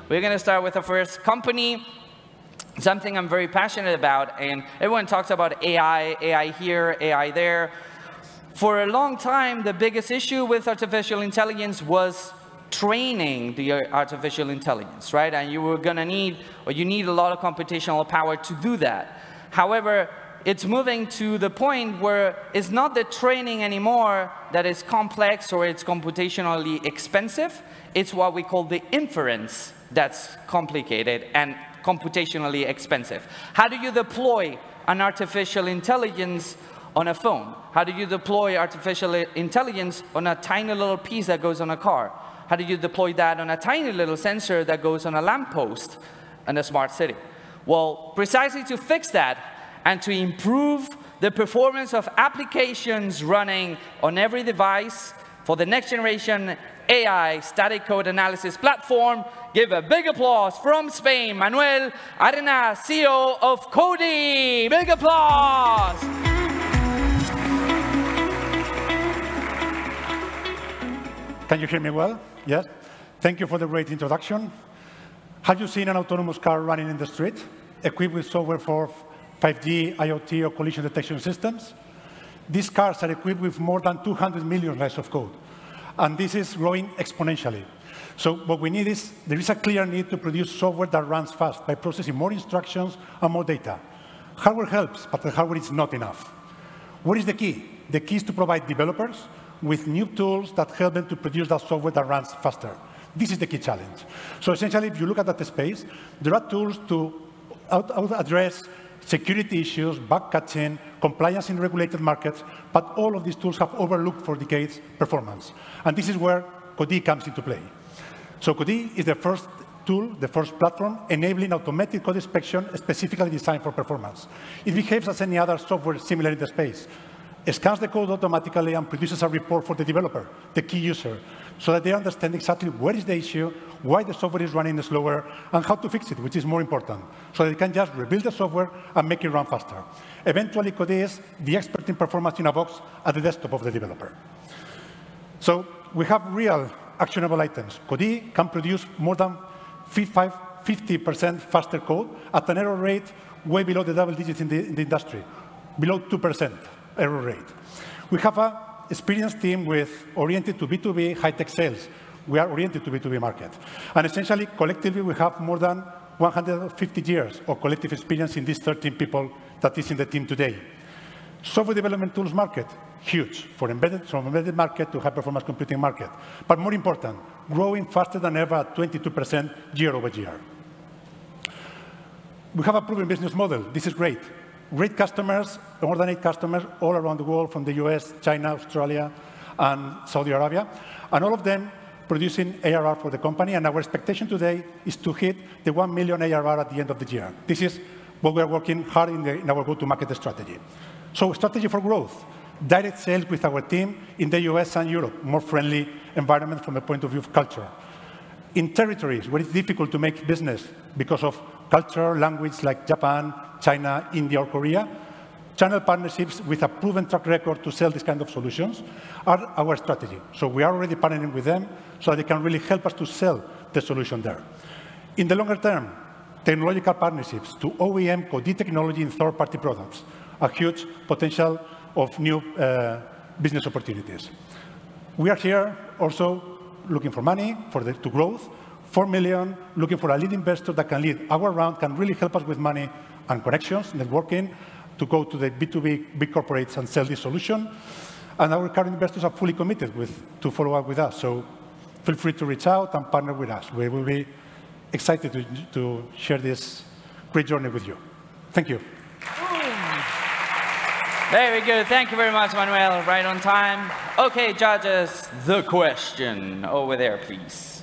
We're going to start with the first company, something I'm very passionate about. And everyone talks about AI, AI here, AI there. For a long time, the biggest issue with artificial intelligence was training the artificial intelligence, right? And you were going to need, or you need a lot of computational power to do that. However, it's moving to the point where it's not the training anymore that is complex or it's computationally expensive. It's what we call the inference that's complicated and computationally expensive. How do you deploy an artificial intelligence on a phone? How do you deploy artificial intelligence on a tiny little piece that goes on a car? How do you deploy that on a tiny little sensor that goes on a lamppost in a smart city? Well, precisely to fix that and to improve the performance of applications running on every device for the next generation AI static code analysis platform, give a big applause from Spain, Manuel Arenas, CEO of Codee. Big applause. Can you hear me well? Yes? Thank you for the great introduction. Have you seen an autonomous car running in the street, equipped with software for 5G, IoT, or collision detection systems? These cars are equipped with more than 200 million lines of code. And this is growing exponentially. So what we need is, there is a clear need to produce software that runs fast by processing more instructions and more data. Hardware helps, but the hardware is not enough. What is the key? The key is to provide developers with new tools that help them to produce that software that runs faster. This is the key challenge. So essentially, if you look at that space, there are tools to address security issues, bug catching, compliance in regulated markets, but all of these tools have overlooked for decades performance. And this is where Codee comes into play. So Codee is the first tool, the first platform, enabling automatic code inspection specifically designed for performance. It behaves as any other software similar in the space. It scans the code automatically and produces a report for the developer, the key user, so that they understand exactly where is the issue, why the software is running slower, and how to fix it, which is more important, so they can just rebuild the software and make it run faster. Eventually, Codee is the expert in performance in a box at the desktop of the developer. So we have real actionable items. Codee can produce more than 50% faster code at an error rate way below the double digits in the industry, below 2% error rate. We have an experienced team oriented to B2B high-tech sales. We are oriented to B2B market. And essentially, collectively, we have more than 150 years of collective experience in these 13 people that is in the team today. Software development tools market, huge, from embedded market to high-performance computing market. But more important, growing faster than ever at 22% year over year. We have a proven business model. This is great. Great customers, more than 8 customers all around the world, from the US, China, Australia, and Saudi Arabia, and all of them producing ARR for the company. And our expectation today is to hit the 1 million ARR at the end of the year. This is what we are working hard in our go-to-market strategy. So strategy for growth, direct sales with our team in the US and Europe, more friendly environment from the point of view of culture. In territories where it's difficult to make business because of culture, language like Japan, China, India, or Korea, channel partnerships with a proven track record to sell these kind of solutions are our strategy. So we are already partnering with them so that they can really help us to sell the solution there. In the longer term, technological partnerships to OEM Codee technology in third-party products, a huge potential of new business opportunities. We are here also looking for money to growth, 4 million, looking for a lead investor that can lead our round, can really help us with money and connections, networking, to go to the B2B big corporates and sell this solution. And our current investors are fully committed to follow up with us. So feel free to reach out and partner with us. We will be excited to share this great journey with you. Thank you. Very good. Thank you very much, Manuel. Right on time. OK, judges, the question. Over there, please.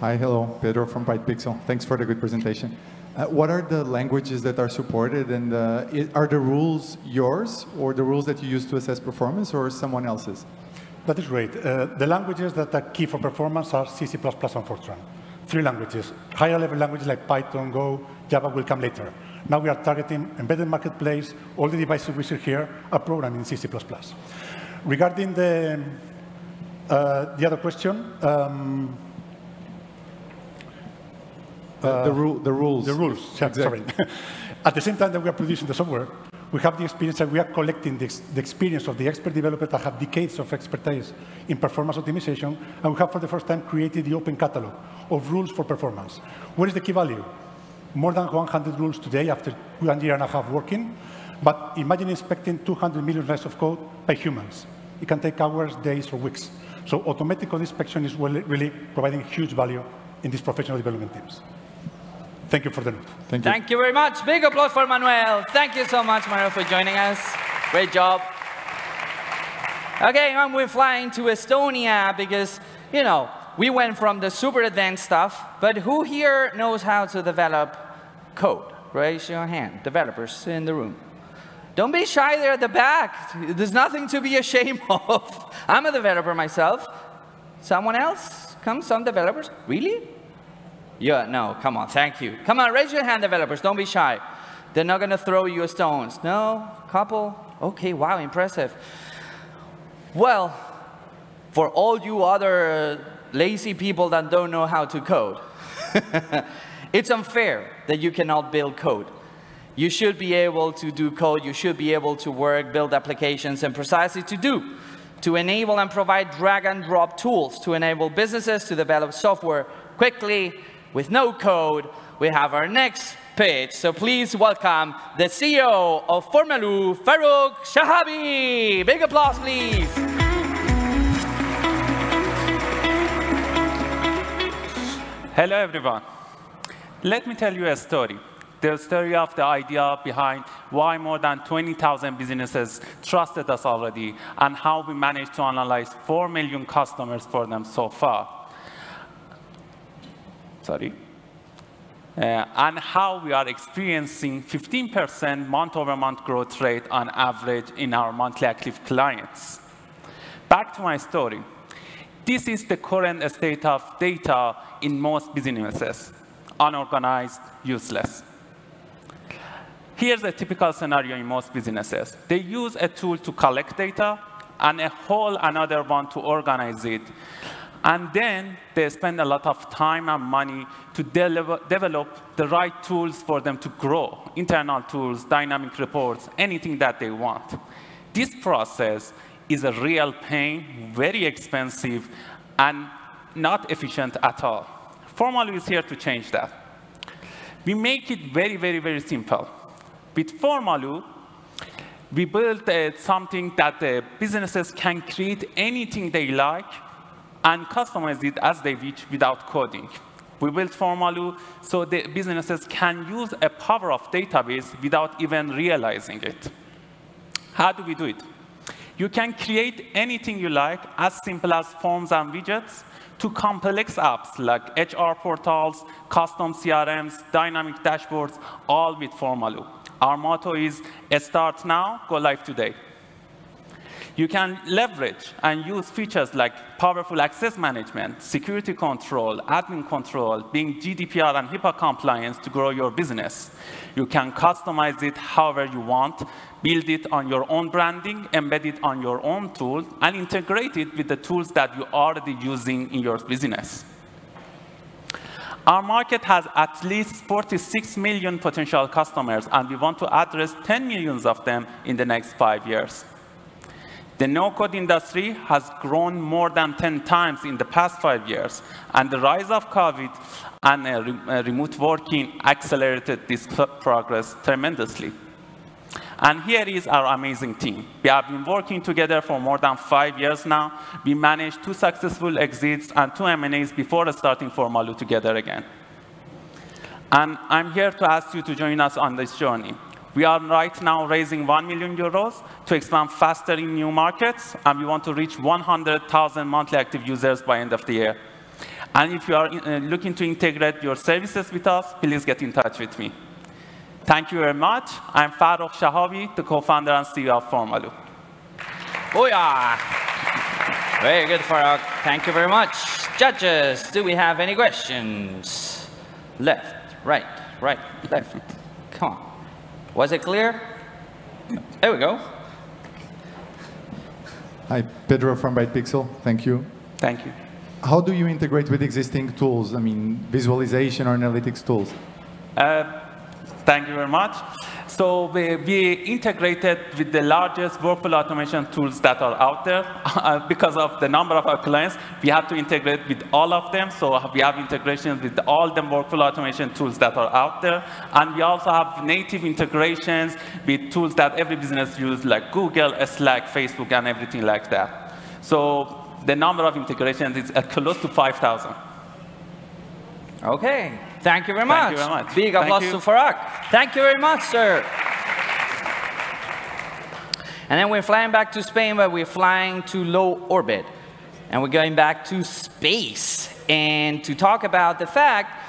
Hi, hello. Pedro from BrightPixel. Thanks for the good presentation. What are the languages that are supported, and are the rules yours, or the rules that you use to assess performance, or someone else's? That is great. The languages that are key for performance are C++, and Fortran. 3 languages. Higher level languages like Python, Go, Java will come later. Now we are targeting embedded marketplace. All the devices we see here are programmed in C++. Regarding the The other question. The rules. The rules, exactly. Sorry. At the same time that we are producing the software, we have the experience that we are collecting the experience of the expert developers that have decades of expertise in performance optimization, and we have for the first time created the open catalog of rules for performance. What is the key value? More than 100 rules today after 1.5 years working, but imagine inspecting 200 million lines of code by humans. It can take hours, days, or weeks. So automatic code inspection is really providing huge value in these professional development teams. Thank you for the note. Thank you. Thank you very much. Big applause for Manuel. Thank you so much, Manuel, for joining us. Great job. Okay, and we're flying to Estonia because, you know, we went from the super advanced stuff, but who here knows how to develop code? Raise your hand. Developers in the room. Don't be shy there at the back. There's nothing to be ashamed of. I'm a developer myself. Someone else? Come, some developers? Really? Yeah, no, come on, thank you. Come on, raise your hand, developers. Don't be shy. They're not going to throw you stones. No? Couple? Okay, wow, impressive. Well, for all you other lazy people that don't know how to code, it's unfair that you cannot build code. You should be able to do code. You should be able to work, build applications, and precisely to enable and provide drag-and-drop tools to enable businesses to develop software quickly with no code. We have our next pitch. So please welcome the CEO of Formalu, Farrukh Shahabi. Big applause, please. Hello, everyone. Let me tell you a story. The story of the idea behind why more than 20,000 businesses trusted us already and how we managed to analyze 4 million customers for them so far. And how we are experiencing 15% month-over-month growth rate on average in our monthly active clients. Back to my story. This is the current state of data in most businesses: unorganized, useless. Here's a typical scenario in most businesses. They use a tool to collect data and a whole another one to organize it. And then they spend a lot of time and money to develop the right tools for them to grow: internal tools, dynamic reports, anything that they want. This process is a real pain, very expensive, and not efficient at all. Formalu is here to change that. We make it very, very, very simple. With Formalu, we built something that the businesses can create anything they like and customize it as they wish without coding. We built Formalu so the businesses can use a power of database without even realizing it. How do we do it? You can create anything you like, as simple as forms and widgets, to complex apps like HR portals, custom CRMs, dynamic dashboards, all with Formalu. Our motto is, start now, go live today. You can leverage and use features like powerful access management, security control, admin control, being GDPR and HIPAA compliance to grow your business. You can customize it however you want, build it on your own branding, embed it on your own tool, and integrate it with the tools that you're already using in your business. Our market has at least 46 million potential customers, and we want to address 10 million of them in the next 5 years. The no-code industry has grown more than 10 times in the past 5 years, and the rise of COVID and remote working accelerated this progress tremendously. And here is our amazing team. We have been working together for more than 5 years now. We managed 2 successful exits and 2 M&As before starting Formalu together again. And I'm here to ask you to join us on this journey. We are right now raising 1 million euros to expand faster in new markets, and we want to reach 100,000 monthly active users by end of the year. And if you are looking to integrate your services with us, please get in touch with me. Thank you very much. I'm Farrukh Shahabi, the co-founder and CEO of Formalu. Oh yeah! Very good, Farrukh. Thank you very much. Judges, do we have any questions? Left, right, left. Come on. Was it clear? There we go. Hi, Pedro from BytePixel. Thank you Thank you. How do you integrate with existing tools? I mean, visualization or analytics tools? Thank you very much. So we integrated with the largest workflow automation tools that are out there. Because of the number of our clients, we have to integrate with all of them. So we have integrations with all the workflow automation tools that are out there. And we also have native integrations with tools that every business uses, like Google, Slack, Facebook, and everything like that. So the number of integrations is close to 5,000. Okay, thank you very much. Thank you very much. Big applause to Farag. Thank you very much, sir. And then we're flying back to Spain, but we're flying to low orbit. And we're going back to space and to talk about the fact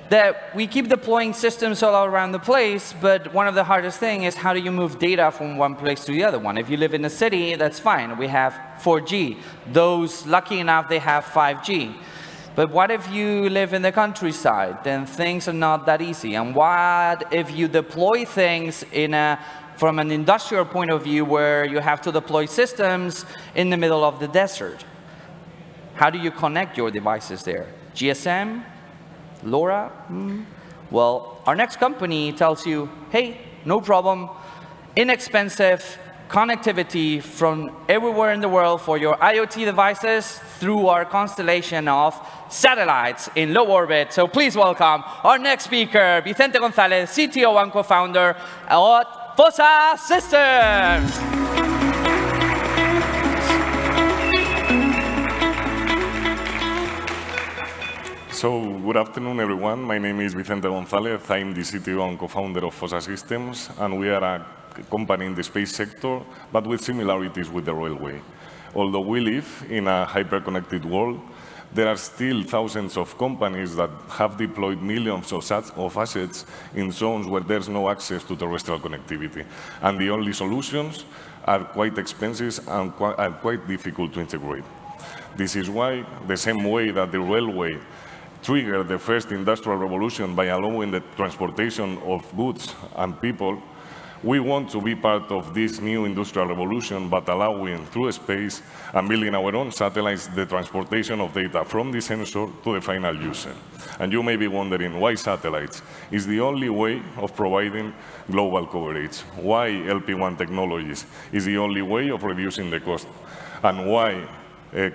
that we keep deploying systems all around the place, but one of the hardest things is how do you move data from one place to the other one? If you live in a city, that's fine. We have 4G. Those lucky enough, they have 5G. But what if you live in the countryside? Then things are not that easy. And what if you deploy things from an industrial point of view where you have to deploy systems in the middle of the desert? How do you connect your devices there? GSM? LoRa? Well, our next company tells you, hey, no problem, inexpensive connectivity from everywhere in the world for your IoT devices through our constellation of satellites in low orbit. So please welcome our next speaker, Vicente González, CTO and co-founder at FOSSA Systems. So, good afternoon, everyone. My name is Vicente González. I'm the CTO and co-founder of FOSSA Systems, and we are a company in the space sector, but with similarities with the railway. Although we live in a hyper-connected world, there are still thousands of companies that have deployed millions of assets in zones where there's no access to terrestrial connectivity. And the only solutions are quite expensive and quite difficult to integrate. This is why, the same way that the railway triggered the first industrial revolution by allowing the transportation of goods and people, we want to be part of this new industrial revolution, but allowing through space and building our own satellites the transportation of data from the sensor to the final user. And you may be wondering why satellites is the only way of providing global coverage, why LP1 technologies is the only way of reducing the cost, and why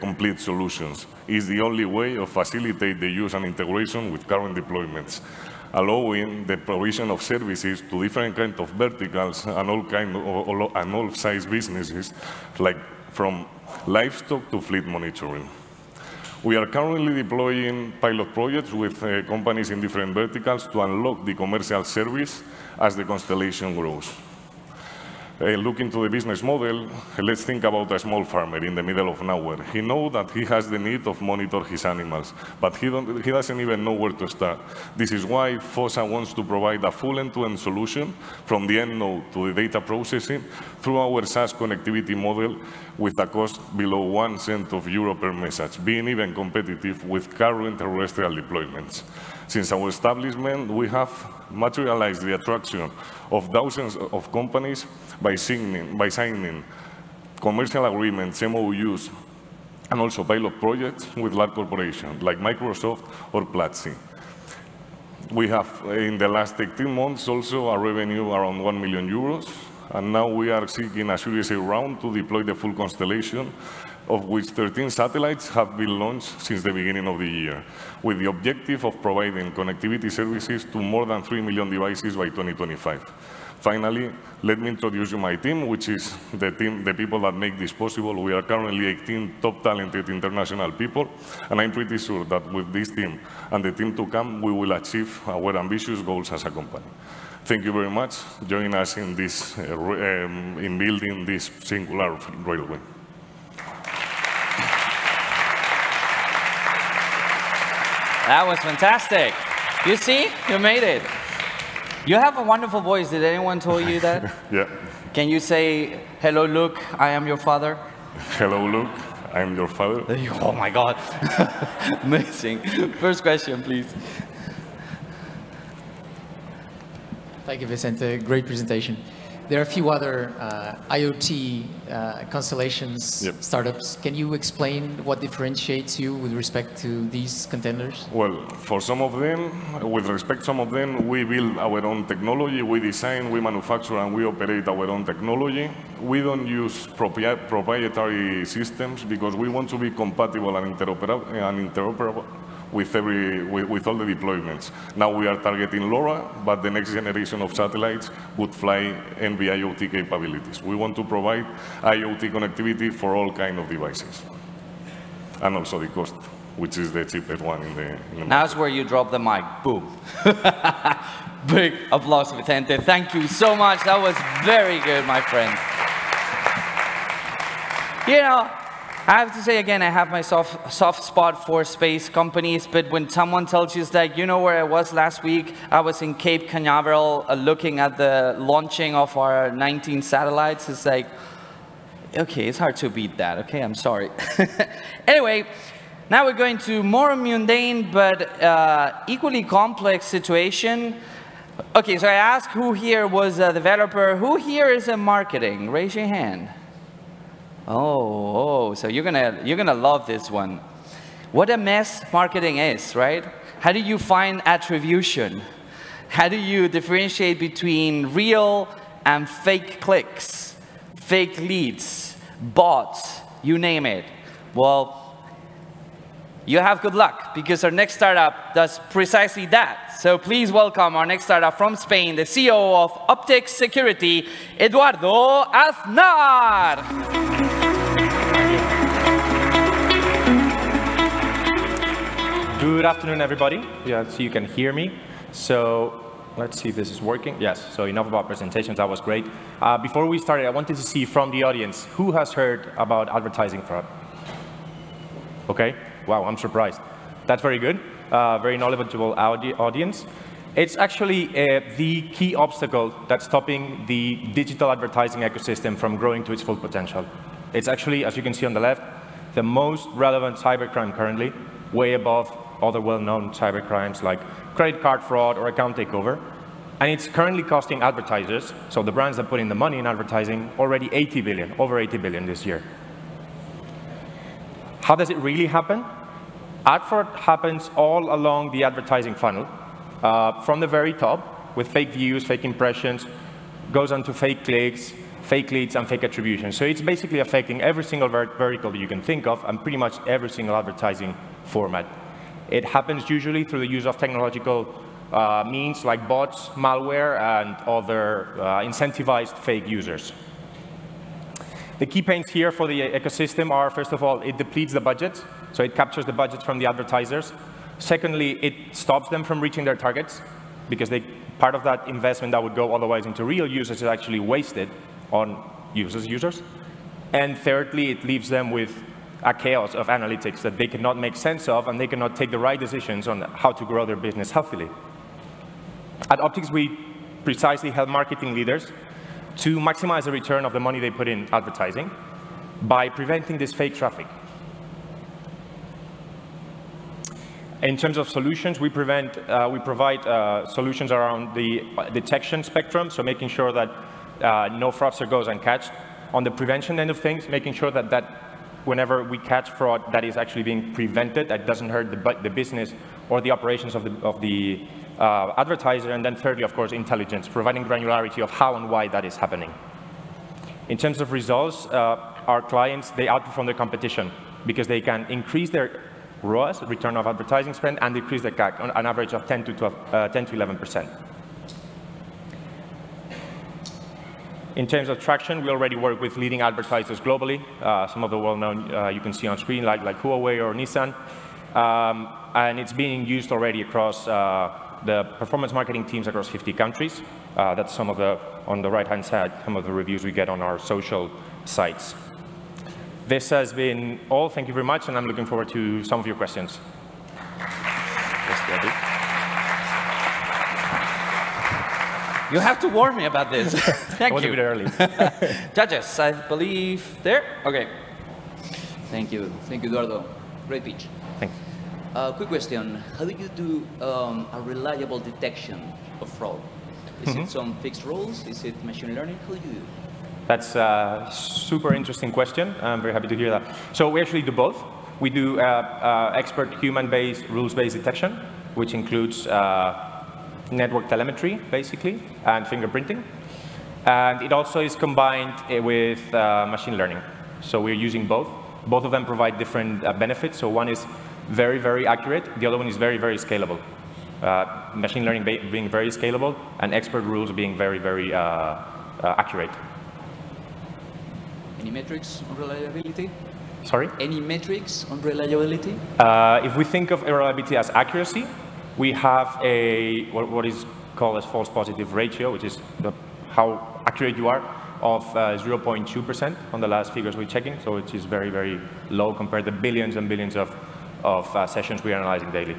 complete solutions is the only way of facilitate the use and integration with current deployments, allowing the provision of services to different kinds of verticals and all size businesses, like from livestock to fleet monitoring. We are currently deploying pilot projects with companies in different verticals to unlock the commercial service as the constellation grows. Looking to the business model, let's think about a small farmer in the middle of nowhere. He knows that he has the need of monitor his animals, but he doesn't even know where to start. This is why FOSSA wants to provide a full end-to-end solution from the end node to the data processing through our SaaS connectivity model with a cost below 1 cent of euro per message, being even competitive with current terrestrial deployments. Since our establishment, we have materialized the attraction of thousands of companies by signing commercial agreements, MOUs, and also pilot projects with large corporations like Microsoft or Platzi. We have, in the last 18 months, also a revenue around 1 million euros, and now we are seeking a Series A round to deploy the full constellation, of which 13 satellites have been launched since the beginning of the year, with the objective of providing connectivity services to more than 3 million devices by 2025. Finally, let me introduce you my team, which is the people that make this possible. We are currently 18 top talented international people, and I'm pretty sure that with this team and the team to come, we will achieve our ambitious goals as a company. Thank you very much. Join us in this, in building this singular railway. That was fantastic. You see, you made it. You have a wonderful voice. Did anyone tell you that? Yeah. Can you say, hello, Luke, I am your father? Hello, Luke, I am your father. Oh my God. Amazing. First question, please. Thank you, Vicente. Great presentation. There are a few other IoT constellations, startups. Can you explain what differentiates you with respect to these contenders? Well, for some of them, with respect to some of them, we build our own technology, we design, we manufacture, and we operate our own technology. We don't use proprietary systems because we want to be compatible and interoperable with all the deployments. Now we are targeting LoRa, but the next generation of satellites would fly NB-IoT capabilities. We want to provide IoT connectivity for all kinds of devices. And also the cost, which is the cheapest one in the market. That's where you drop the mic. Boom. Big applause, Vicente. Thank you so much. That was very good, my friend. You know, I have to say again, I have my soft spot for space companies, but when someone tells you that, you know where I was last week? I was in Cape Canaveral looking at the launching of our 19 satellites. It's like, okay, it's hard to beat that, okay? I'm sorry. Anyway, now we're going to more mundane but equally complex situation. Okay, so I asked who here was a developer. Who here is in marketing? Raise your hand. Oh, so you're gonna love this one. What a mess marketing is, right? How do you find attribution? How do you differentiate between real and fake clicks, fake leads, bots, you name it? Well, you have good luck because our next startup does precisely that. So please welcome our next startup from Spain, the CEO of Optex Security, Eduardo Aznar. Good afternoon, everybody. Yeah, so you can hear me. So let's see if this is working. Yes, so enough about presentations. That was great. Before we started, I wanted to see from the audience, who has heard about advertising fraud? Okay. Wow, I'm surprised. That's very good. Very knowledgeable audience. It's actually the key obstacle that's stopping the digital advertising ecosystem from growing to its full potential. It's actually, as you can see on the left, the most relevant cybercrime currently, way above other well-known cybercrimes like credit card fraud or account takeover. And it's currently costing advertisers, so the brands that put in the money in advertising, already 80 billion, over 80 billion this year. How does it really happen? Ad fraud happens all along the advertising funnel, from the very top, with fake views, fake impressions, goes on to fake clicks, fake leads, and fake attribution. So it's basically affecting every single vertical that you can think of, and pretty much every single advertising format. It happens usually through the use of technological means like bots, malware, and other incentivized fake users. The key pains here for the ecosystem are, first of all, it depletes the budget, so it captures the budget from the advertisers. Secondly, it stops them from reaching their targets, because part of that investment that would go otherwise into real users is actually wasted on users. And thirdly, it leaves them with a chaos of analytics that they cannot make sense of, and they cannot take the right decisions on how to grow their business healthily. At Optex, we precisely help marketing leaders to maximize the return of the money they put in advertising by preventing this fake traffic. In terms of solutions, we provide solutions around the detection spectrum, so making sure that no fraudster goes uncatched. On the prevention end of things, making sure that whenever we catch fraud, that is actually being prevented, that doesn't hurt the business or the operations of the advertiser. And then thirdly, of course, intelligence, providing granularity of how and why that is happening. In terms of results, our clients, they outperform their competition because they can increase their ROAS, return of advertising spend, and decrease their CAC on an average of 10 to 11%. In terms of traction, we already work with leading advertisers globally. Some of the well-known you can see on screen, like Huawei or Nissan. And it's being used already across the performance marketing teams across 50 countries. That's some of the, on the right-hand side, some of the reviews we get on our social sites. This has been all. Thank you very much, and I'm looking forward to some of your questions. You have to warn me about this. Thank you. I was a bit early. Judges, I believe there. Okay. Thank you. Thank you, Eduardo. Great pitch. Thanks. Quick question. How do you do a reliable detection of fraud? Is it some fixed rules? Is it machine learning? How do you do it? That's a super interesting question. I'm very happy to hear that. So we actually do both. We do expert human-based, rules-based detection, which includes network telemetry, basically, and fingerprinting. And it also is combined with machine learning. So we're using both. Both of them provide different benefits. So one is very, very accurate. The other one is very, very scalable. Machine learning being very scalable, and expert rules being very, very accurate. Any metrics on reliability? Sorry? Any metrics on reliability? If we think of reliability as accuracy, we have a what is called a false positive ratio, which is how accurate you are, of 0.2% on the last figures we're checking. So it is very, very low compared to billions and billions of sessions we're analyzing daily.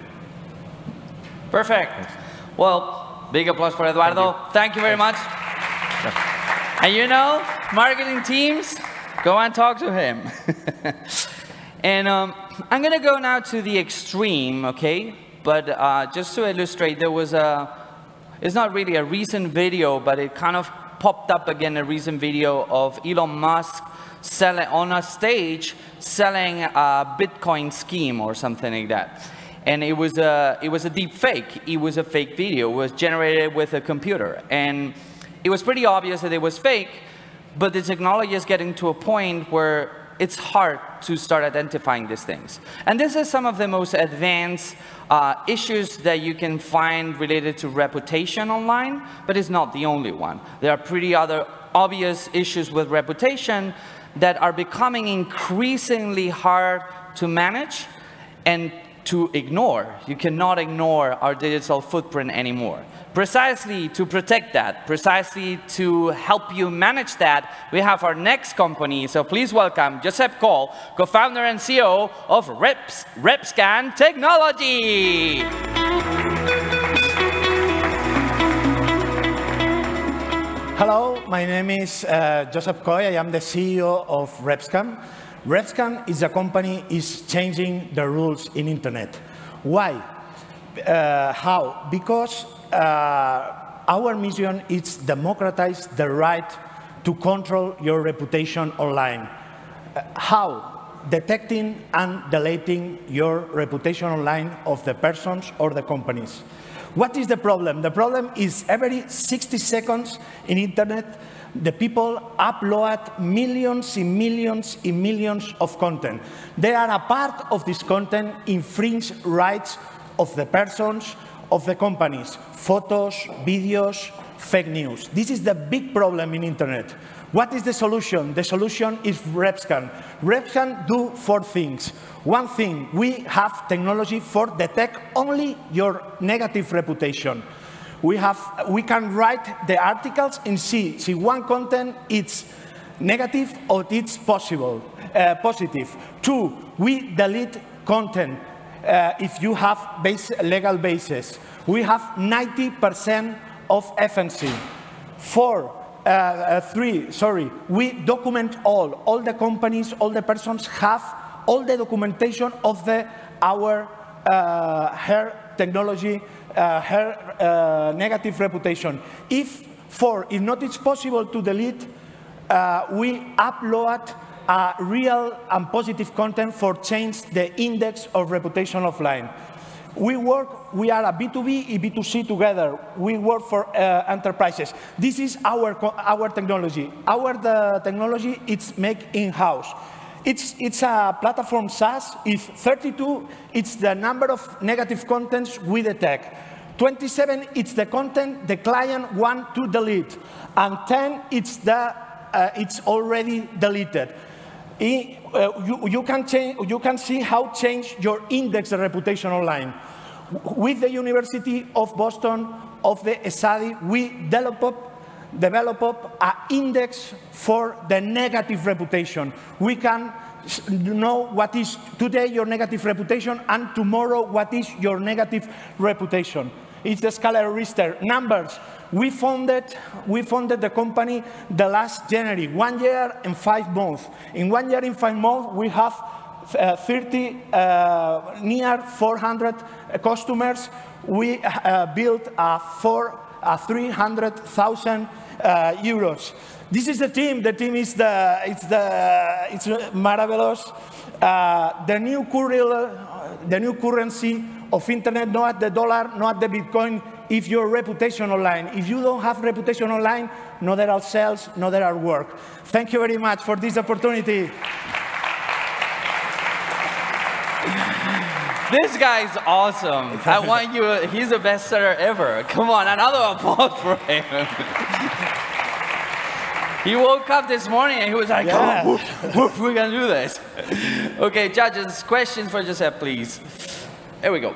Perfect. Thanks. Well, big applause for Eduardo. Thank you very much. Yeah. And you know, marketing teams, go and talk to him. And I'm going to go now to the extreme, OK? But just to illustrate, there was it's not really a recent video, but it kind of popped up again, a recent video of Elon Musk selling on a stage, selling a Bitcoin scheme or something like that. And it was a deep fake. It was a fake video. It was generated with a computer. And it was pretty obvious that it was fake, but the technology is getting to a point where it's hard to start identifying these things. And this is some of the most advanced issues that you can find related to reputation online, but it's not the only one. There are pretty other obvious issues with reputation that are becoming increasingly hard to manage and to ignore. You cannot ignore our digital footprint anymore. Precisely to protect that, precisely to help you manage that, we have our next company. So please welcome Josep Coll, co-founder and CEO of Repscan Technology. Hello, my name is Josep Coll. I am the CEO of Repscan. Repscan is a company is changing the rules in internet. Why? How? Because our mission is democratize the right to control your reputation online. How? Detecting and deleting your reputation online of the persons or the companies. What is the problem? The problem is every 60 seconds in internet, the people upload millions and millions and millions of content. They are a part of this content infringe rights of the persons, of the companies, photos, videos, fake news. This is the big problem in internet. What is the solution? The solution is Repscan. Repscan do 4 things. One thing, we have technology for detect only your negative reputation. We can write the articles and see one content is negative or it's positive. 2, we delete content if you have legal basis. We have 90% of efficiency. 3, we document all the companies, all the persons have all the documentation of our hair technology, her negative reputation. If not it's possible to delete, we upload real and positive content for change the index of reputation offline. We are a B2B and B2C together. We work for enterprises. This is our technology. Our technology it's made in-house. It's a platform SaaS. If 32, it's the number of negative contents we detect. 27, it's the content the client wants to delete. And 10, it's already deleted. You can see how change your index of reputation online. With the University of Boston, of the ESADI, we develop an index for the negative reputation. We can know what is today your negative reputation and tomorrow what is your negative reputation. It's the Scalar Richter numbers. We founded the company the last January, 1 year and 5 months. In 1 year and 5 months, we have near 400 customers. We built 300,000 euros. This is the team. The team is it's marvelous. The new currency of internet, not the dollar, not the Bitcoin. If your reputation online, if you don't have reputation online, no there are sales, no there are work. Thank you very much for this opportunity. This guy's awesome. I want you, he's the best seller ever. Come on, another applause for him. He woke up this morning and he was like, yeah. Oh, woof, woof, we're gonna do this. Okay, judges, questions for Josep, please. There we go.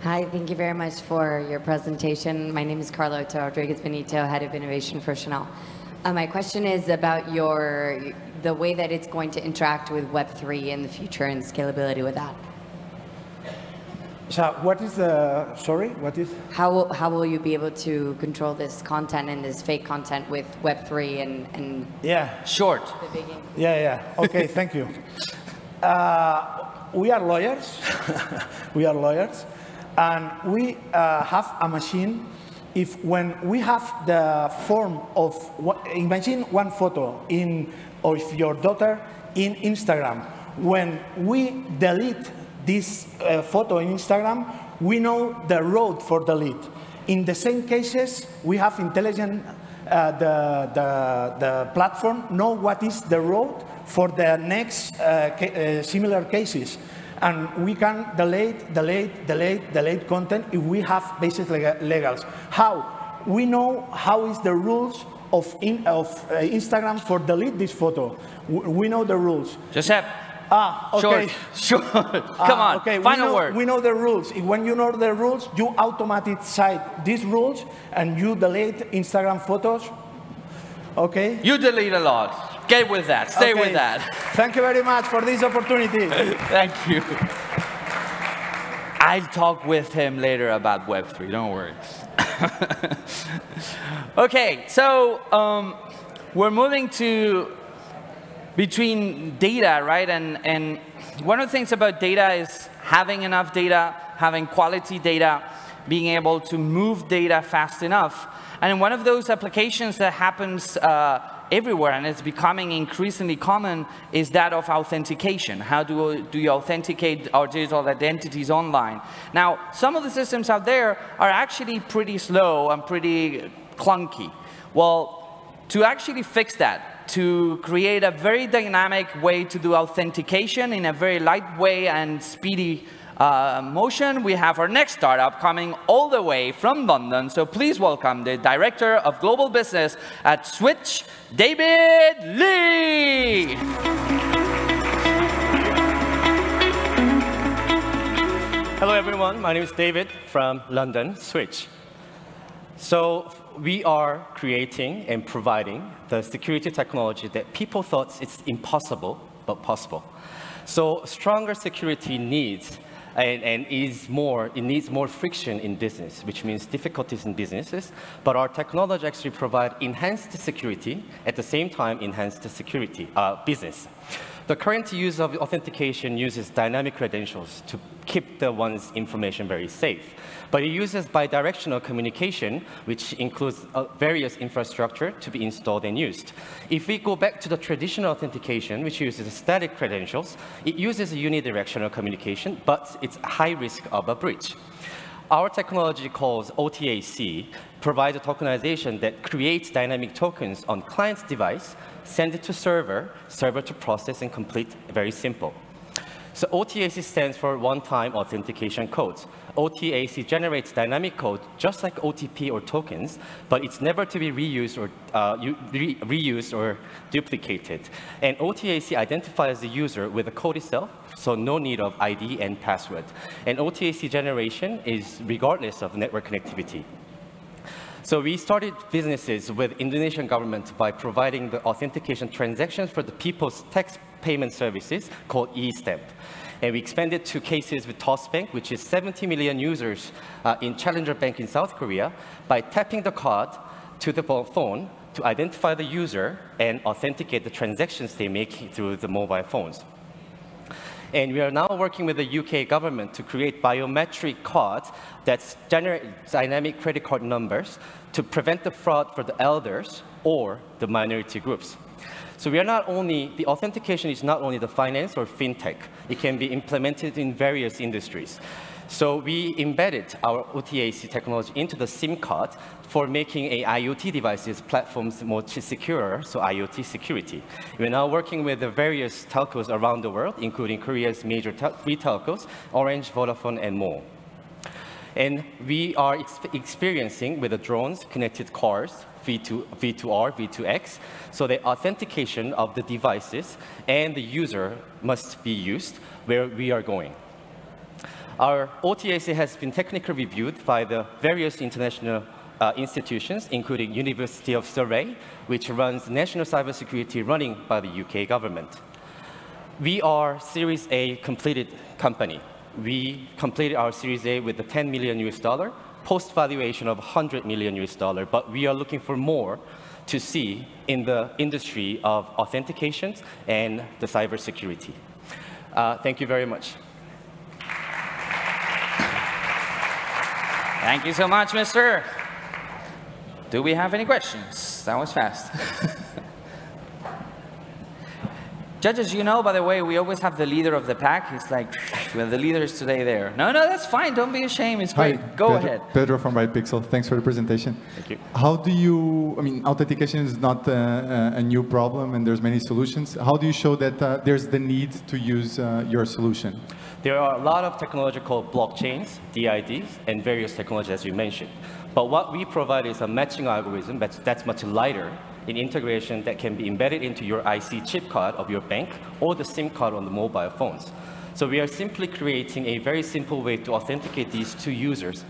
Hi, thank you very much for your presentation. My name is Carlota Rodriguez Benito, Head of Innovation for Chanel. My question is about the way that it's going to interact with Web3 in the future and scalability with that. So what is the, sorry, what is? How will you be able to control this content and this fake content with Web3 and yeah, short. Yeah, okay, thank you. We are lawyers, we are lawyers, and we have a machine. If when we have the form of, imagine one photo of your daughter in Instagram, when we delete this photo in Instagram, we know the road for delete. In the same cases, we have intelligent, the platform know what is the road for the next similar cases. And we can delete content if we have basic legals. How? We know how is the rules of Instagram for delete this photo. We know the rules. Josep. Okay. Short. Come on, okay. Final word. We know the rules. When you know the rules, you automatically cite these rules and you delete Instagram photos. Okay? You delete a lot. Get with that. Stay with that. Thank you very much for this opportunity. Thank you. I'll talk with him later about Web3. Don't worry. Okay, so we're moving to between data, right? And one of the things about data is having enough data, having quality data, being able to move data fast enough. And one of those applications that happens everywhere, and it's becoming increasingly common, is that of authentication. How do you authenticate our digital identities online? Now, some of the systems out there are actually pretty slow and pretty clunky. Well, to actually fix that, to create a very dynamic way to do authentication in a very light way and speedy motion, we have our next startup coming all the way from London. So please welcome the Director of Global Business at Switch, David Lee. Hello, everyone. My name is David from London, Switch. So we are creating and providing the security technology that people thought it's impossible, but possible. So stronger security needs and it needs more friction in business, which means difficulties in businesses. But our technology actually provides enhanced security, at the same time enhanced security business. The current use of authentication uses dynamic credentials to keep the one's information very safe. But it uses bidirectional communication, which includes various infrastructure to be installed and used. If we go back to the traditional authentication, which uses static credentials, it uses unidirectional communication, but it's high risk of a breach. Our technology called OTAC provides a tokenization that creates dynamic tokens on client's device, send it to server to process and complete, very simple. So OTAC stands for one-time authentication codes. OTAC generates dynamic code just like OTP or tokens, but it's never to be reused or duplicated. And OTAC identifies the user with the code itself, so no need of ID and password. And OTAC generation is regardless of network connectivity. So we started businesses with Indonesian government by providing the authentication transactions for the people's tax payment services called eStamp. And we expanded to cases with Toss Bank, which is 70 million users in Challenger Bank in South Korea, by tapping the card to the phone to identify the user and authenticate the transactions they make through the mobile phones. And we are now working with the UK government to create biometric cards that generate dynamic credit card numbers to prevent the fraud for the elders or the minority groups. So we are not only, the authentication is not only the finance or fintech. It can be implemented in various industries. So we embedded our OTAC technology into the SIM card for making IoT devices platforms more secure, so IoT security. We're now working with the various telcos around the world, including Korea's major three telcos, Orange, Vodafone, and more. And we are experiencing with the drones, connected cars, V2R, V2X, so the authentication of the devices and the user must be used where we are going. Our OTAC has been technically reviewed by the various international institutions, including University of Surrey, which runs national cybersecurity running by the UK government. We are Series A completed company. We completed our Series A with the $10 million US, post-valuation of $100 million US, but we are looking for more to see in the industry of authentications and the cybersecurity. Thank you very much. Thank you so much, mister. Do we have any questions? That was fast. Judges, you know, by the way, we always have the leader of the pack. He's like, well, the leader is today there. No, that's fine. Don't be ashamed. It's great. Go ahead. Pedro from BytePixel. Thanks for the presentation. Thank you. How do you, I mean, authentication is not a new problem, and there's many solutions. How do you show that there's the need to use your solution? There are a lot of technological blockchains, DIDs, and various technologies, as you mentioned. But what we provide is a matching algorithm that's much lighter in integration that can be embedded into your IC chip card of your bank or the SIM card on the mobile phones. So we are simply creating a very simple way to authenticate these two users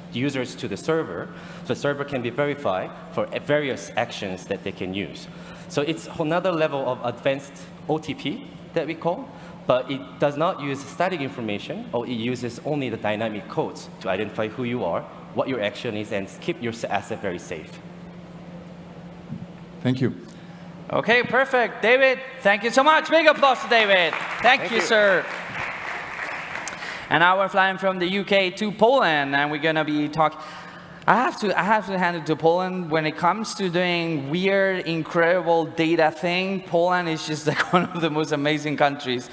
to the server, so the server can be verified for various actions that they can use. So it's another level of advanced OTP that we call, but it does not use static information, or it uses only the dynamic codes to identify who you are, what your action is, and keep your asset very safe. Thank you. Okay, perfect. David, thank you so much. Big applause to David. Thank you, sir. And now we're flying from the UK to Poland, and we're going to be talking. I have to hand it to Poland. When it comes to doing weird, incredible data thing, Poland is just like one of the most amazing countries.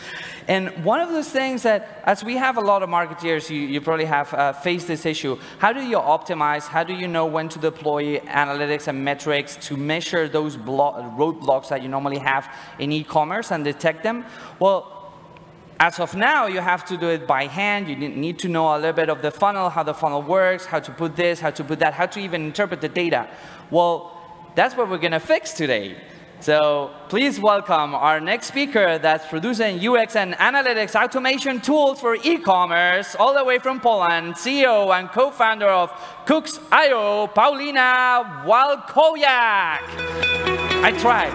And one of those things that, as we have a lot of marketeers, you probably have faced this issue. How do you optimize? How do you know when to deploy analytics and metrics to measure those roadblocks that you normally have in e-commerce and detect them? Well, as of now, you have to do it by hand. You need to know a little bit of the funnel, how the funnel works, how to put this, how to put that, how to even interpret the data. Well, that's what we're going to fix today. So please welcome our next speaker that's producing UX and analytics automation tools for e-commerce, all the way from Poland, CEO and co-founder of Cooks.io, Paulina Walkowiak. I tried.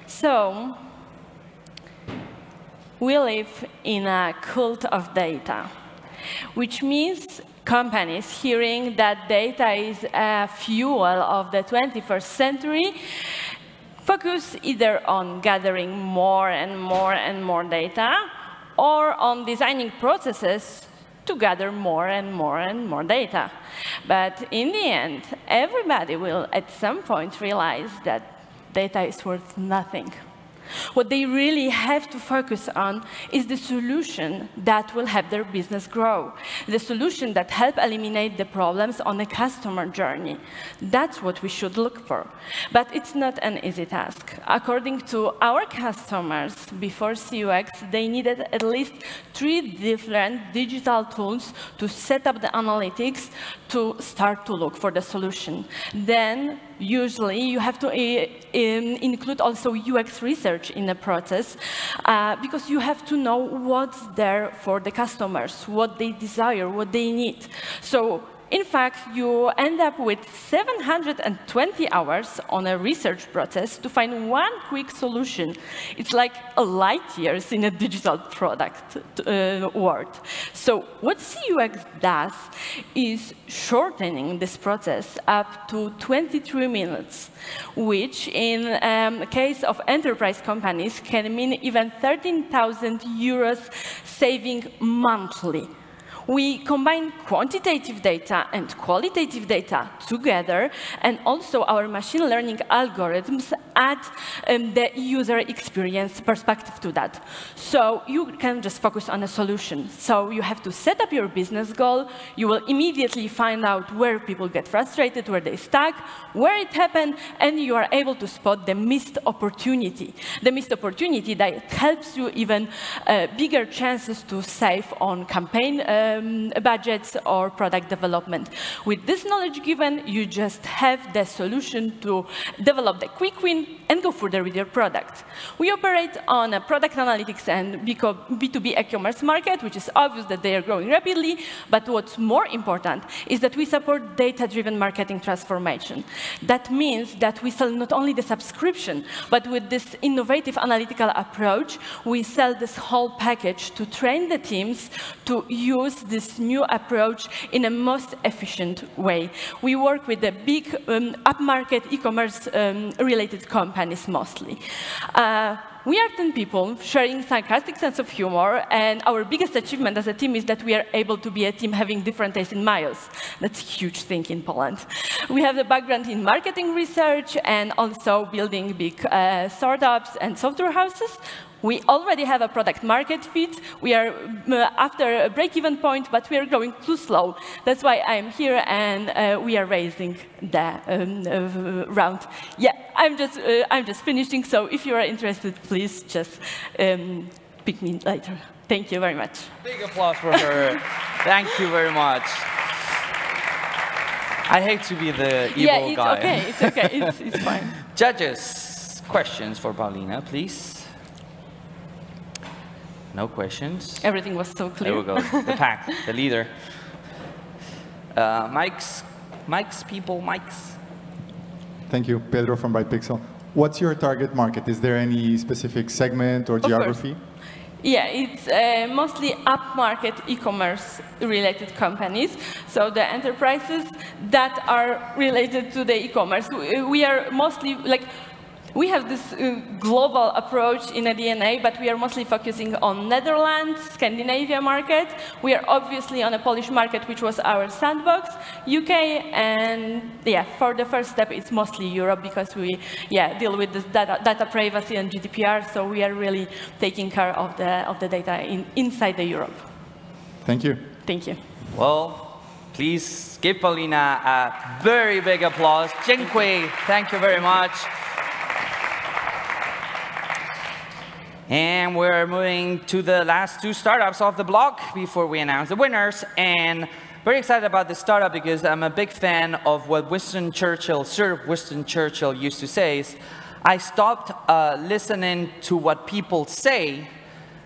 So, we live in a cult of data, which means companies hearing that data is a fuel of the 21st century focus either on gathering more and more and more data or on designing processes to gather more and more and more data. But in the end, everybody will at some point realize that data is worth nothing. What they really have to focus on is the solution that will help their business grow, the solution that help eliminate the problems on the customer journey. That's what we should look for. But it's not an easy task. According to our customers, before CUX, they needed at least 3 different digital tools to set up the analytics to start to look for the solution. Then, usually, you have to include also UX research in the process, because you have to know what's there for the customers, what they desire, what they need. So in fact, you end up with 720 hours on a research process to find one quick solution. It's like a light years in a digital product world. So what CUX does is shortening this process up to 23 minutes, which in case of enterprise companies can mean even 13,000 euros saving monthly. We combine quantitative data and qualitative data together, and also our machine learning algorithms add the user experience perspective to that. So you can just focus on a solution. So you have to set up your business goal. You will immediately find out where people get frustrated, where they stuck, where it happened, and you are able to spot the missed opportunity. The missed opportunity that helps you even bigger chances to save on campaign budgets or product development. With this knowledge given, you just have the solution to develop the quick win and go further with your product. We operate on a product analytics and B2B e-commerce market, which is obvious that they are growing rapidly, but what's more important is that we support data-driven marketing transformation. That means that we sell not only the subscription, but with this innovative analytical approach, we sell this whole package to train the teams to use this new approach in a most efficient way. We work with the big upmarket e-commerce related companies mostly. We are 10 people sharing sarcastic sense of humor, and our biggest achievement as a team is that we are able to be a team having different tastes in mayos. That's a huge thing in Poland. We have a background in marketing research and also building big startups and software houses. We already have a product market fit. We are after a break-even point, but we are growing too slow. That's why I'm here, and we are raising the round. Yeah, I'm just finishing. So if you are interested, please just pick me later. Thank you very much. Big applause for her. Thank you very much. I hate to be the evil guy. Yeah, it's okay. It's fine. Judges, questions for Paulina, please. No questions. Everything was so clear. There we go. The pack, the leader. Mics, people. Thank you, Pedro from BytePixel. What's your target market? Is there any specific segment or geography? Yeah, it's mostly upmarket e-commerce related companies. So the enterprises that are related to the e-commerce. We are mostly like, we have this global approach in a DNA, but we are mostly focusing on Netherlands, Scandinavia market. We are obviously on a Polish market, which was our sandbox, UK, and yeah, for the first step, it's mostly Europe because we deal with this data privacy and GDPR. So we are really taking care of the data inside the Europe. Thank you. Thank you. Well, please give Paulina a very big applause. Dziękuję. Thank you very much. And we're moving to the last two startups off the block before we announce the winners. And very excited about this startup because I'm a big fan of what Sir Winston Churchill used to say is, I stopped listening to what people say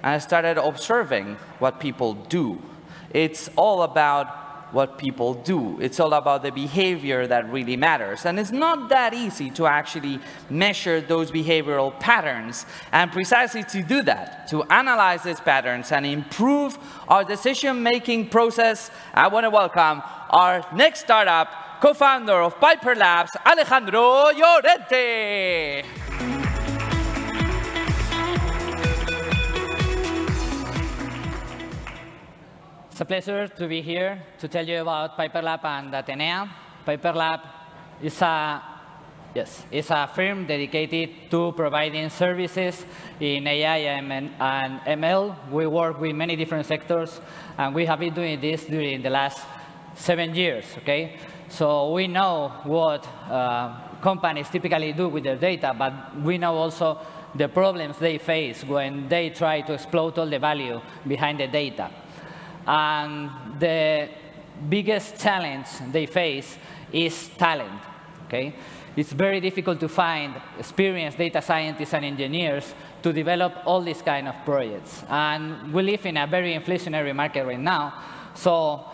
and I started observing what people do. It's all about what people do. It's all about the behavior that really matters. And it's not that easy to actually measure those behavioral patterns. And precisely to do that, to analyze these patterns and improve our decision-making process, I want to welcome our next startup, co-founder of Piper Labs, Alejandro Llorente. It's a pleasure to be here to tell you about Piper Lab and Atenea. Piper Lab is a firm dedicated to providing services in AI and ML. We work with many different sectors, and we have been doing this during the last 7 years. Okay, so we know what companies typically do with their data, but we know also the problems they face when they try to exploit all the value behind the data. And the biggest challenge they face is talent. Okay? It's very difficult to find experienced data scientists and engineers to develop all these kind of projects. And we live in a very inflationary market right now. So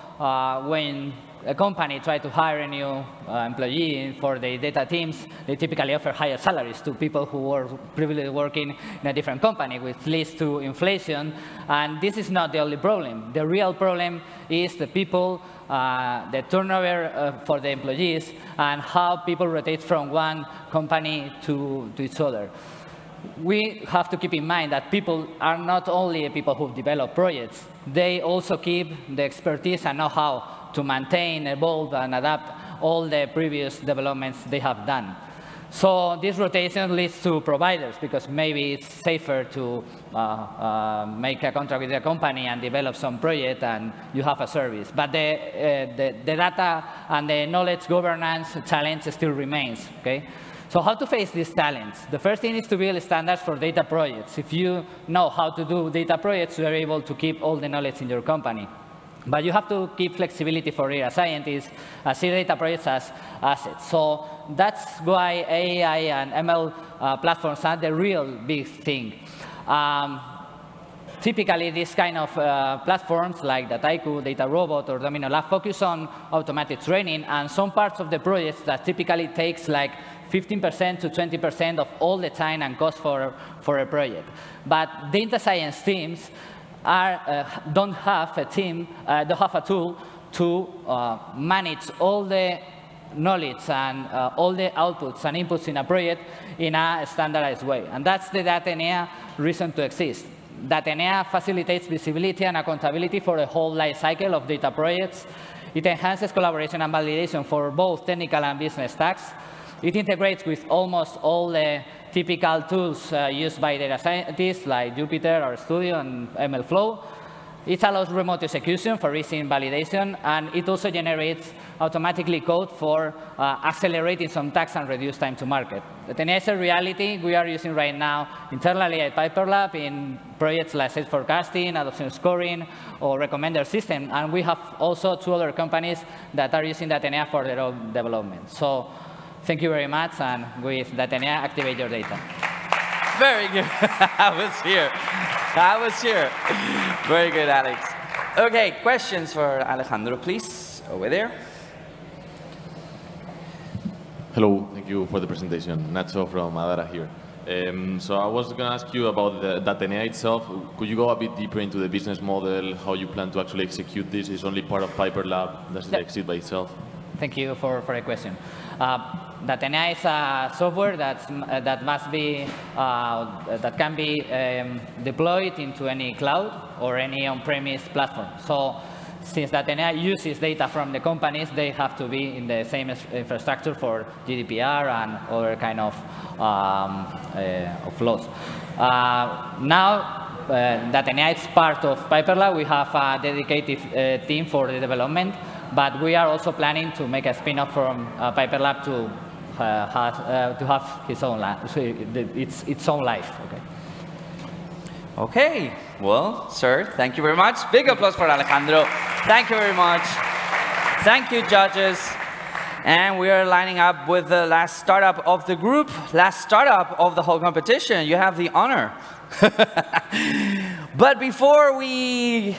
when a company tries to hire a new employee for the data teams, they typically offer higher salaries to people who are previously working in a different company, which leads to inflation. And this is not the only problem. The real problem is the people, the turnover for the employees, and how people rotate from one company to each other. We have to keep in mind that people are not only people who develop projects, they also keep the expertise and know-how to maintain, evolve, and adapt all the previous developments they have done. So this rotation leads to providers, because maybe it's safer to make a contract with a company and develop some project and you have a service. But the data and the knowledge governance challenge still remains, okay? So how to face these challenges? The first thing is to build standards for data projects. If you know how to do data projects, you are able to keep all the knowledge in your company. But you have to keep flexibility for data scientists, see data projects as assets. So that's why AI and ML platforms are the real big thing. Typically, these kind of platforms like Dataiku, DataRobot, or Domino Lab focus on automated training, and some parts of the projects that typically takes like 15% to 20% of all the time and cost for a project. But data science teams don't have a tool to manage all the knowledge and all the outputs and inputs in a project in a standardized way. And that's the Datenea reason to exist. Datenea facilitates visibility and accountability for the whole life cycle of data projects. It enhances collaboration and validation for both technical and business stacks. It integrates with almost all the typical tools used by data scientists like Jupyter or Studio and MLflow. It allows remote execution for easy validation, and it also generates automatically code for accelerating some tasks and reduce time to market. Datenea is a reality we are using right now internally at Piper Lab in projects like sales forecasting, adoption scoring, or recommender system. And we have also 2 other companies that are using Datenea for their own development. So thank you very much, and with Datenea, activate your data. Very good. I was here. Very good, Alex. OK, questions for Alejandro, please, over there. Hello, thank you for the presentation. Nacho from Adara here. So I was going to ask you about the Datenea itself. Could you go a bit deeper into the business model, how you plan to actually execute this? Is only part of Piper Lab? Does it exist by itself? Thank you for the question. Datenea is a software that can be deployed into any cloud or any on-premise platform. So since Datenea uses data from the companies, they have to be in the same infrastructure for GDPR and other kind of laws. Now, Datenea is part of Piper Lab. We have a dedicated team for the development, but we are also planning to make a spin-off from Piper Lab to have its own life, so its own life. Okay. OK, well, sir, thank you very much. Big applause for Alejandro. Thank you very much. Thank you, judges. And we are lining up with the last startup of the group, last startup of the whole competition. You have the honor. But before we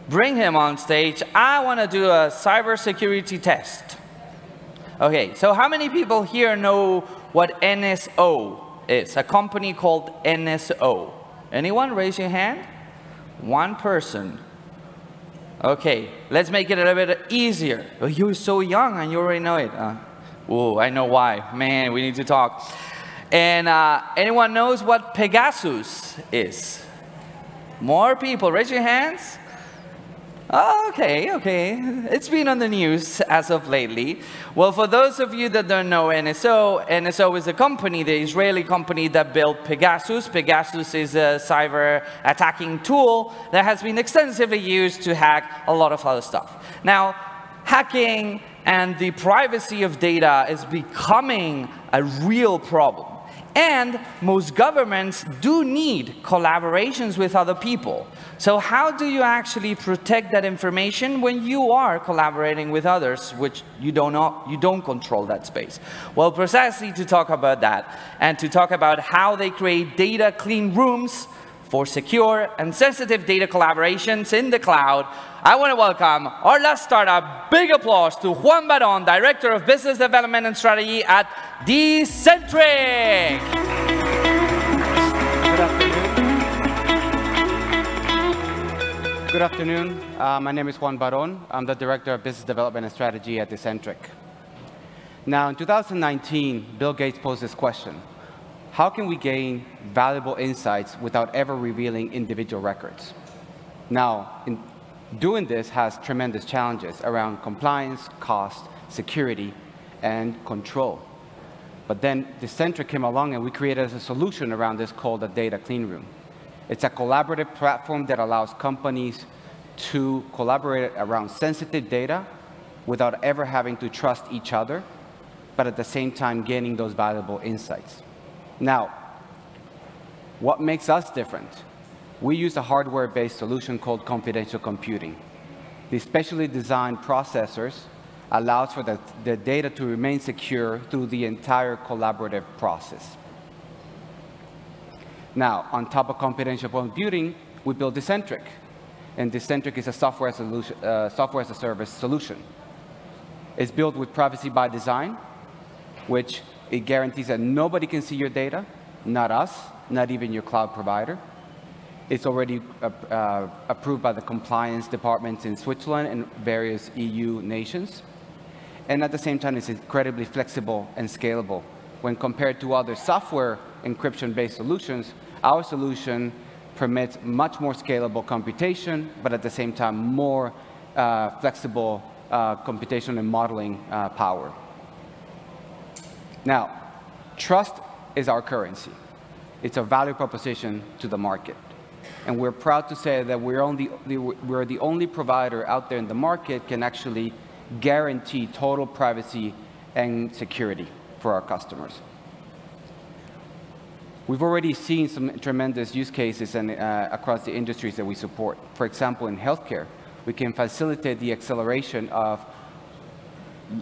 bring him on stage, I want to do a cybersecurity test. OK, so how many people here know what NSO is? A company called NSO. Anyone? Raise your hand. One person. OK, let's make it a little bit easier. Oh, you're so young and you already know it. Oh, I know why. Man, we need to talk. And anyone knows what Pegasus is? More people. Raise your hands. Oh, OK. It's been on the news as of lately. Well, for those of you that don't know NSO, NSO is a company, the Israeli company that built Pegasus. Pegasus is a cyber attacking tool that has been extensively used to hack a lot of other stuff. Now, hacking and the privacy of data is becoming a real problem. And most governments do need collaborations with other people. So how do you actually protect that information when you are collaborating with others, which you don't control that space? Well, precisely to talk about that and to talk about how they create data clean rooms for secure and sensitive data collaborations in the cloud, I want to welcome our last startup. Big applause to Juan Barón, Director of Business Development and Strategy at Decentriq. Good afternoon. My name is Juan Barón. I'm the Director of Business Development and Strategy at Decentriq. Now, in 2019, Bill Gates posed this question: how can we gain valuable insights without ever revealing individual records? Now, doing this has tremendous challenges around compliance, cost, security, and control. But then Decentriq came along and we created a solution around this called the Data Clean Room. It's a collaborative platform that allows companies to collaborate around sensitive data without ever having to trust each other, but at the same time gaining those valuable insights. Now, what makes us different? We use a hardware-based solution called confidential computing. The specially designed processors allows for the data to remain secure through the entire collaborative process. Now, on top of confidential computing, we built Decentriq. And Decentriq is a software as a service solution. It's built with privacy by design, which it guarantees that nobody can see your data, not us, not even your cloud provider. It's already approved by the compliance departments in Switzerland and various EU nations. And at the same time, it's incredibly flexible and scalable. When compared to other software encryption-based solutions, our solution permits much more scalable computation, but at the same time, more flexible computation and modeling power. Now, trust is our currency. It's a value proposition to the market. And we're proud to say that we're the only provider out there in the market can actually guarantee total privacy and security for our customers. We've already seen some tremendous use cases across the industries that we support. For example, in healthcare, we can facilitate the acceleration of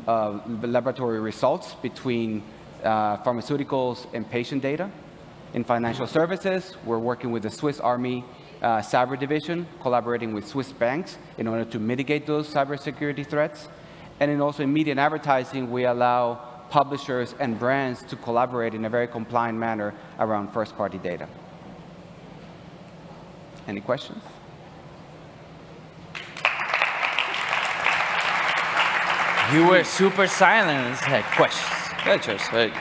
laboratory results between pharmaceuticals and patient data. In financial services, we're working with the Swiss Army Cyber Division, collaborating with Swiss banks in order to mitigate those cybersecurity threats. And also in media and advertising, we allow publishers and brands to collaborate in a very compliant manner around first-party data. Any questions? You were super silent. Questions? Good, George.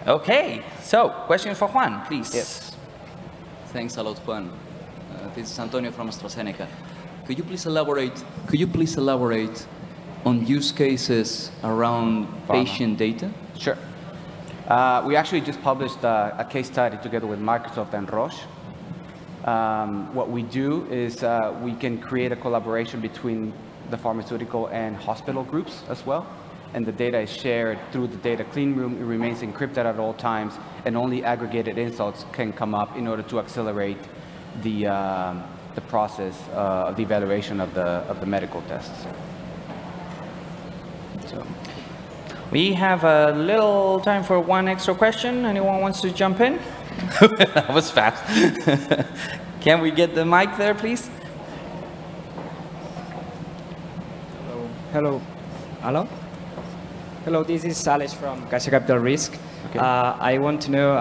Okay, so questions for Juan, please. Yes. Thanks a lot, Juan. This is Antonio from AstraZeneca. Could you please elaborate on use cases around patient data? Sure. We actually just published a case study together with Microsoft and Roche. What we do is we can create a collaboration between the pharmaceutical and hospital groups as well. And the data is shared through the data clean room. It remains encrypted at all times, and only aggregated insults can come up in order to accelerate the process of the evaluation of the medical tests. So we have a little time for one extra question. Anyone wants to jump in? That was fast. Can we get the mic there, please? Hello. Hello? Hello, this is Alex from Caixa Capital Risk. Okay. I want to know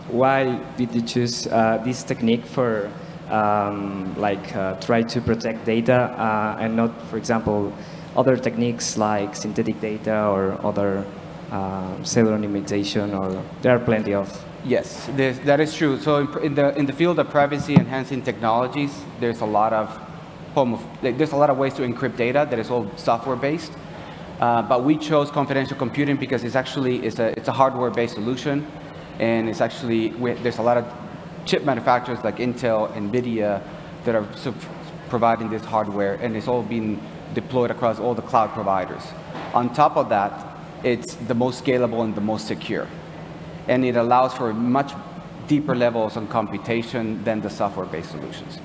why did you choose this technique for try to protect data and not, for example, other techniques like synthetic data or other pseudonymization, or there are plenty of. Yes, that is true. So in the field of privacy enhancing technologies, there's a lot of ways to encrypt data that is all software based. But we chose confidential computing because it's a hardware-based solution, and it's actually there's a lot of chip manufacturers like Intel, NVIDIA that are providing this hardware, and it's all being deployed across all the cloud providers. On top of that, it's the most scalable and the most secure, and it allows for much deeper levels of computation than the software-based solutions.